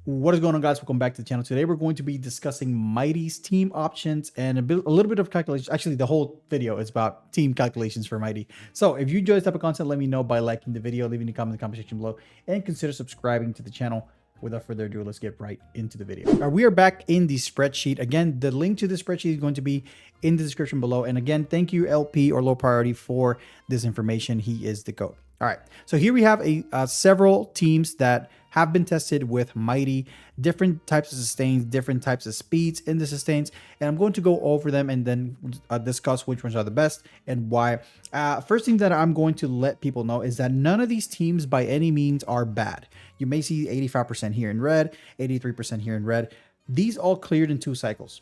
What is going on, guys? Welcome back to the channel. Today we're going to be discussing Mydei's team options and a little bit of calculation. Actually, the whole video is about team calculations for Mydei. So if you enjoy this type of content, let me know by liking the video, leaving a comment in the comment section below, and consider subscribing to the channel. Without further ado, let's get right into the video. We are back in the spreadsheet. Again, the link to the spreadsheet is going to be in the description below. And again, thank you LP or low priority for this information. He is the GOAT. All right, so here we have several teams that have been tested with Mydei, different types of sustains, different types of speeds in the sustains, and I'm going to go over them and then discuss which ones are the best and why. First thing that I'm going to let people know is that none of these teams by any means are bad. You may see 85% here in red, 83% here in red. These all cleared in 2 cycles.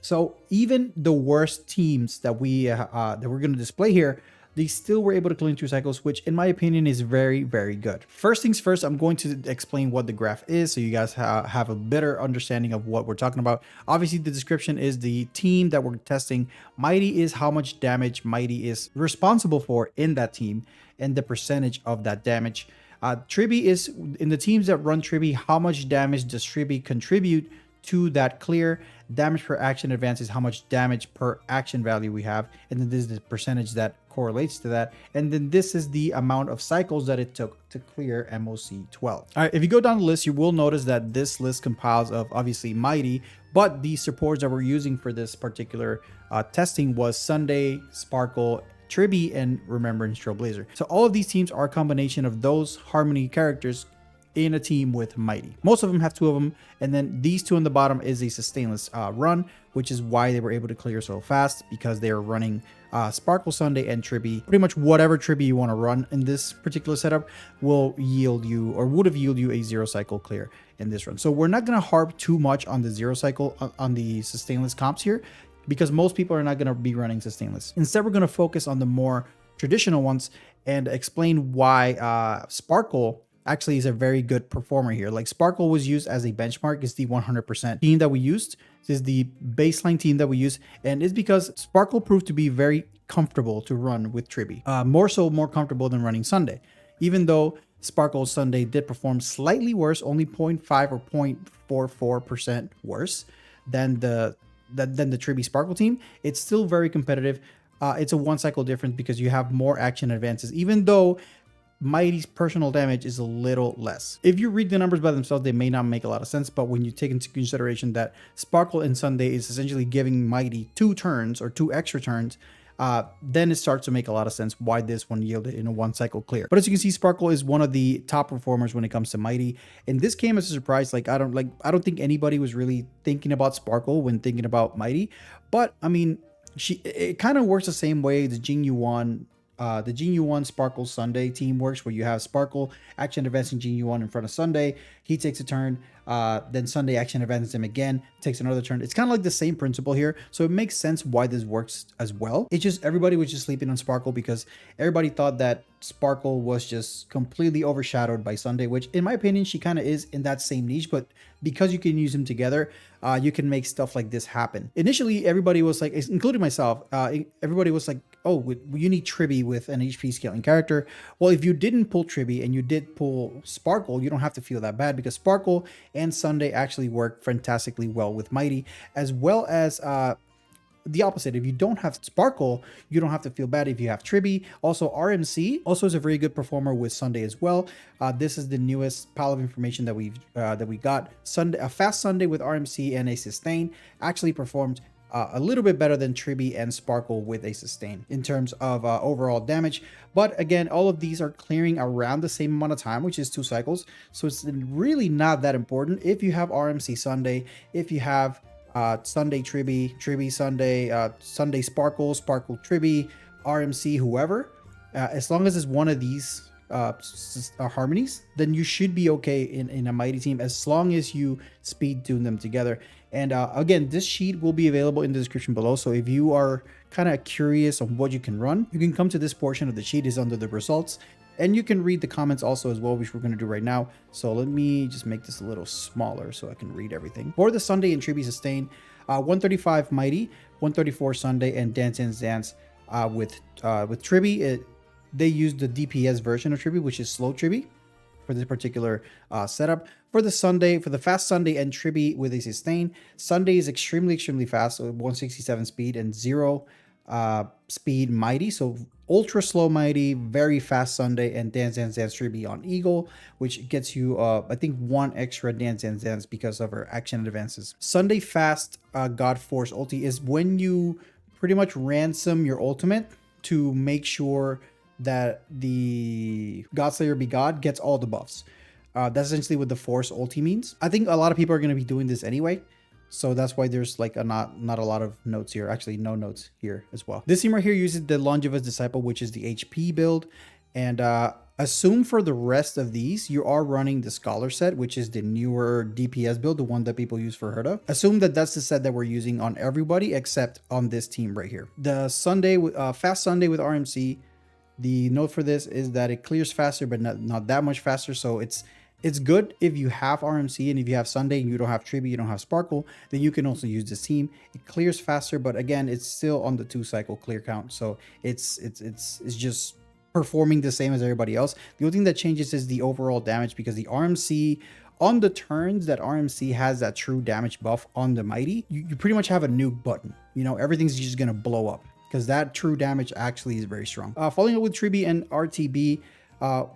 So even the worst teams that we're going to display here, they still were able to clean 2 cycles, which in my opinion is very, very good. First things first, I'm going to explain what the graph is so you guys have a better understanding of what we're talking about. Obviously, the description is the team that we're testing. Mydei is how much damage Mydei is responsible for in that team and the percentage of that damage. Tribi is in the teams that run Tribi, how much damage does Tribi contribute to that clear. Damage per action advance is how much damage per action value we have, and then this is the percentage that correlates to that, and then this is the amount of cycles that it took to clear MOC 12. All right, if you go down the list, you will notice that this list compiles of obviously Mydei, but the supports that we're using for this particular testing was Sunday, Sparkle, Tribi, and Remembrance Trailblazer. So all of these teams are a combination of those Harmony characters in a team with Mydei. Most of them have 2 of them, and then these 2 on the bottom is a sustainless run, which is why they were able to clear so fast, because they are running Sparkle, Sunday, and Tribi. Pretty much whatever Tribi you want to run in this particular setup will yield you, or would have yielded you, a 0 cycle clear in this run. So we're not going to harp too much on the 0 cycle on the sustainless comps here, because most people are not going to be running sustainless. Instead, we're going to focus on the more traditional ones and explain why Sparkle actually is a very good performer here. Like Sparkle was used as a benchmark, is the 100% team that we used. This is the baseline team that we use, and it's because Sparkle proved to be very comfortable to run with Tribi. More comfortable than running Sunday. Even though Sparkle Sunday did perform slightly worse, only 0.5 or 0.44% worse than the Tribi Sparkle team, it's still very competitive. It's a 1 cycle difference because you have more action advances, even though Mydei's personal damage is a little less. If you read the numbers by themselves, they may not make a lot of sense, but when you take into consideration that Sparkle and Sunday is essentially giving Mydei 2 turns or 2 extra turns, then it starts to make a lot of sense why this one yielded in a 1 cycle clear. But as you can see, Sparkle is one of the top performers when it comes to Mydei, and this came as a surprise. Like I don't think anybody was really thinking about Sparkle when thinking about Mydei, but I mean, it kind of works the same way the Jing Yuan Sparkle Sunday team works, where you have Sparkle action advancing Jing Yuan in front of Sunday. He takes a turn, then Sunday action advances him again, takes another turn. It's kind of like the same principle here, so it makes sense why this works as well. It's just everybody was just sleeping on Sparkle because everybody thought that Sparkle was just completely overshadowed by Sunday, which in my opinion she kind of is in that same niche, but because you can use them together, you can make stuff like this happen. Initially, everybody was like, including myself, everybody was like, oh, you need Tribi with an HP scaling character. Well, if you didn't pull Tribi and you did pull Sparkle, you don't have to feel that bad, because Sparkle and Sunday actually work fantastically well with Mydei, as well as the opposite. If you don't have Sparkle, you don't have to feel bad if you have Tribi. Also, RMC also is a very good performer with Sunday as well. This is the newest pile of information that we got. Sunday, a fast Sunday with RMC and a sustain actually performed a little bit better than Tribi and Sparkle with a sustain in terms of overall damage. But again, all of these are clearing around the same amount of time, which is 2 cycles. So it's really not that important if you have RMC Sunday, if you have Sunday Tribi, Tribi Sunday, Sunday Sparkle, Sparkle Tribi, RMC, whoever. As long as it's one of these harmonies, then you should be okay in a Mydei team, as long as you speed tune them together. And again, this sheet will be available in the description below, so if you are kind of curious on what you can run, you can come to this portion of the sheet. Is under the results, and you can read the comments also as well, which we're going to do right now. So let me just make this a little smaller so I can read everything. For the Sunday and Tribi sustain, 135 Mydei, 134 Sunday, and Dance Dance with Tribi. They used the DPS version of Tribi, which is slow Tribi. for this particular setup. For the Sunday, for the fast Sunday and Tribi with a sustain, Sunday is extremely fast, so 167 speed and 0 speed Mydei, so ultra slow Mydei, very fast Sunday, and Dance Tribi on Eagle, which gets you I think 1 extra Dance because of her action advances. Sunday fast God Force ulti is when you pretty much ransom your ultimate to make sure that the Godslayer Be God gets all the buffs. That's essentially what the Force ulti means. I think a lot of people are going to be doing this anyway, so that's why there's like not a lot of notes here. Actually, no notes here as well. This team right here uses the Longevous Disciple, which is the HP build, and assume for the rest of these you are running the Scholar set, which is the newer DPS build, the one that people use for Herda. Assume that that's the set that we're using on everybody except on this team right here. The Sunday fast Sunday with RMC. The note for this is that it clears faster, but not that much faster. So it's good if you have RMC, and if you have Sunday and you don't have Tribi, you don't have Sparkle, then you can also use this team. It clears faster, but again, it's still on the 2-cycle clear count. So it's just performing the same as everybody else. The only thing that changes is the overall damage, because the RMC on the turns that RMC has that true damage buff on the Mydei, you pretty much have a nuke button. You know, everything's just gonna blow up because that true damage actually is very strong. Following up with Tribi and RTB,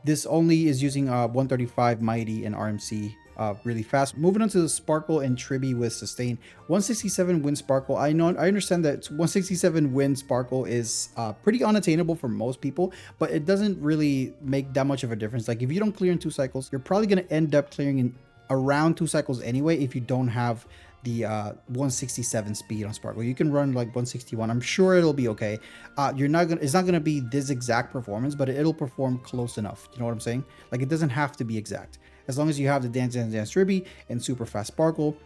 this only is using 135 Mydei and RMC really fast. Moving on to the Sparkle and Tribi with sustain. 167 win Sparkle. I understand that 167 win Sparkle is pretty unattainable for most people, but it doesn't really make that much of a difference. Like if you don't clear in 2 cycles, you're probably going to end up clearing in around 2 cycles anyway if you don't have the 167 speed on Sparkle. You can run like 161. I'm sure it'll be okay. It's not gonna be this exact performance, but it'll perform close enough. You know what I'm saying? Like it doesn't have to be exact. As long as you have the Dance Tribi and super fast Sparkle,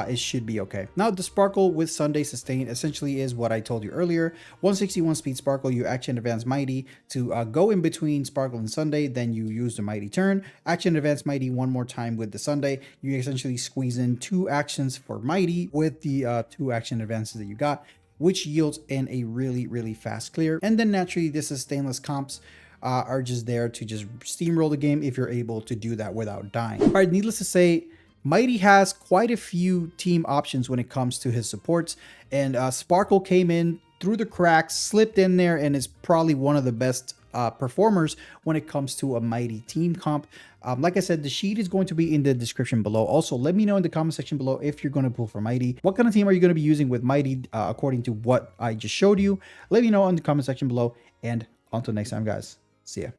it should be okay. Now the Sparkle with Sunday sustain essentially is what I told you earlier. 161 speed Sparkle, you action advance Mydei to go in between Sparkle and Sunday, then you use the Mydei turn, action advance Mydei one more time with the Sunday. You essentially squeeze in 2 actions for Mydei with the 2 action advances that you got, which yields in a really fast clear. And then naturally this is stainless comps are just there to just steamroll the game if you're able to do that without dying. All right, needless to say, Mydei has quite a few team options when it comes to his supports, and Sparkle came in through the cracks, slipped in there, and is probably one of the best performers when it comes to a Mydei team comp. Like I said, the sheet is going to be in the description below. Also, let me know in the comment section below if you're going to pull for Mydei. What kind of team are you going to be using with Mydei according to what I just showed you? Let me know in the comment section below, and until next time, guys. See ya.